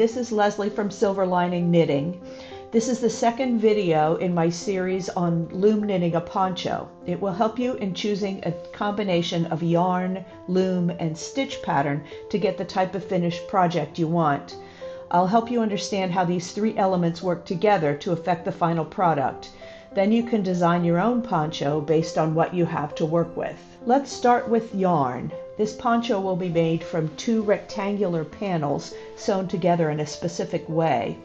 this is Leslie from Silver Lining Knitting. This is the second video in my series on loom knitting a poncho. It will help you in choosing a combination of yarn, loom, and stitch pattern to get the type of finished project you want. I'll help you understand how these three elements work together to affect the final product. Then you can design your own poncho based on what you have to work with. Let's start with yarn. This poncho will be made from 2 rectangular panels sewn together in a specific way.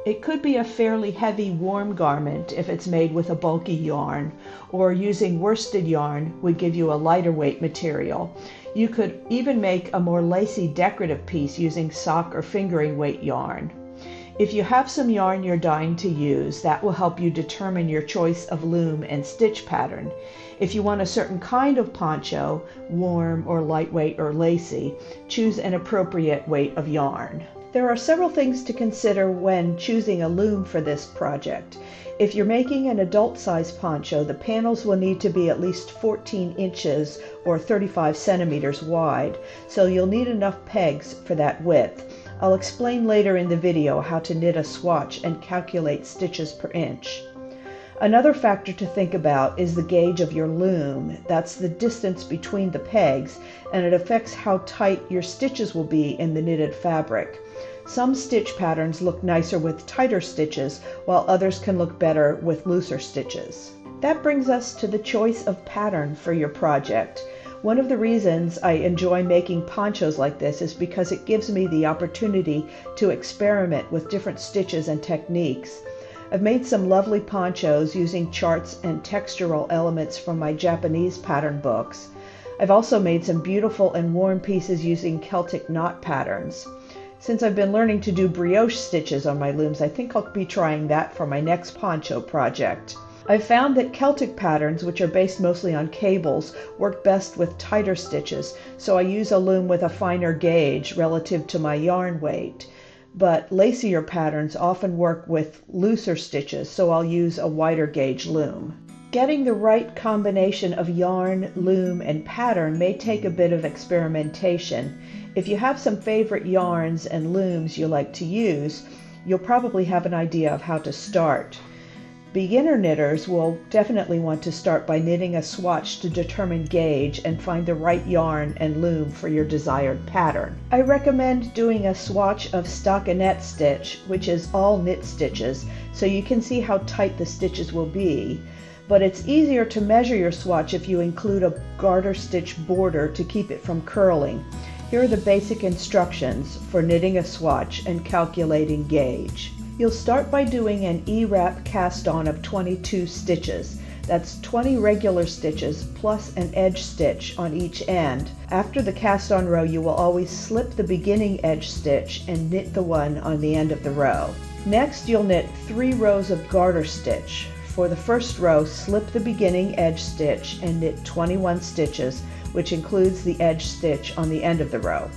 It could be a fairly heavy warm garment if it's made with a bulky yarn, or using worsted yarn would give you a lighter weight material. You could even make a more lacy decorative piece using sock or fingering weight yarn. If you have some yarn you're dying to use, that will help you determine your choice of loom and stitch pattern. If you want a certain kind of poncho, warm or lightweight or lacy, choose an appropriate weight of yarn. There are several things to consider when choosing a loom for this project. If you're making an adult size poncho, the panels will need to be at least 14 inches or 35 centimeters wide, so you'll need enough pegs for that width. I'll explain later in the video how to knit a swatch and calculate stitches per inch. Another factor to think about is the gauge of your loom. That's the distance between the pegs, and it affects how tight your stitches will be in the knitted fabric. Some stitch patterns look nicer with tighter stitches, while others can look better with looser stitches. That brings us to the choice of pattern for your project. One of the reasons I enjoy making ponchos like this is because it gives me the opportunity to experiment with different stitches and techniques. I've made some lovely ponchos using charts and textural elements from my Japanese pattern books. I've also made some beautiful and warm pieces using Celtic knot patterns. Since I've been learning to do brioche stitches on my looms, I think I'll be trying that for my next poncho project. I've found that Celtic patterns, which are based mostly on cables, work best with tighter stitches, so I use a loom with a finer gauge relative to my yarn weight. But lacier patterns often work with looser stitches, so I'll use a wider gauge loom. Getting the right combination of yarn, loom, and pattern may take a bit of experimentation. If you have some favorite yarns and looms you like to use, you'll probably have an idea of how to start. Beginner knitters will definitely want to start by knitting a swatch to determine gauge and find the right yarn and loom for your desired pattern. I recommend doing a swatch of stockinette stitch, which is all knit stitches, so you can see how tight the stitches will be. But it's easier to measure your swatch if you include a garter stitch border to keep it from curling. Here are the basic instructions for knitting a swatch and calculating gauge. You'll start by doing an E-wrap cast on of 22 stitches. That's 20 regular stitches plus an edge stitch on each end. After the cast on row, you will always slip the beginning edge stitch and knit the one on the end of the row. Next, you'll knit 3 rows of garter stitch. For the first row, slip the beginning edge stitch and knit 21 stitches, which includes the edge stitch on the end of the row.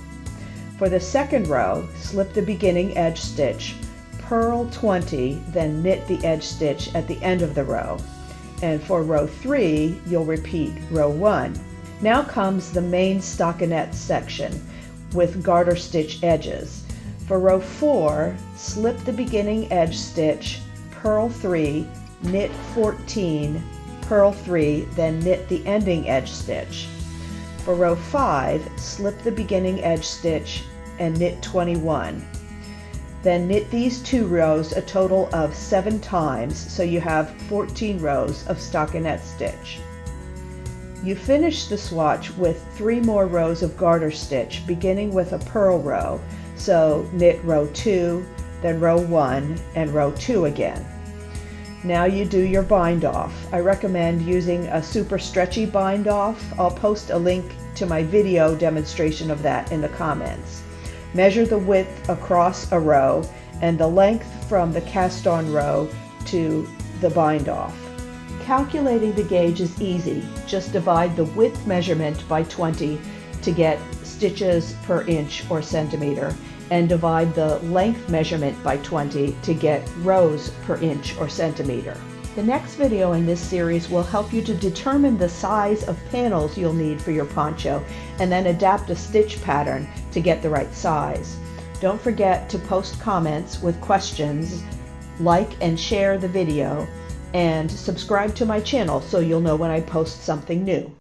For the second row, slip the beginning edge stitch, purl 20, then knit the edge stitch at the end of the row. And for row 3, you'll repeat row 1. Now comes the main stockinette section with garter stitch edges. For row 4, slip the beginning edge stitch, purl 3, knit 14, purl 3, then knit the ending edge stitch. For row 5, slip the beginning edge stitch and knit 21. Then knit these 2 rows a total of 7 times, so you have 14 rows of stockinette stitch. You finish the swatch with 3 more rows of garter stitch, beginning with a purl row, so knit row 2, then row 1, and row 2 again. Now you do your bind off. I recommend using a super stretchy bind off. I'll post a link to my video demonstration of that in the comments. Measure the width across a row and the length from the cast on row to the bind off. Calculating the gauge is easy. Just divide the width measurement by 20 to get stitches per inch or centimeter, and divide the length measurement by 20 to get rows per inch or centimeter. The next video in this series will help you to determine the size of panels you'll need for your poncho and then adapt a stitch pattern to get the right size. Don't forget to post comments with questions, like and share the video, and subscribe to my channel so you'll know when I post something new.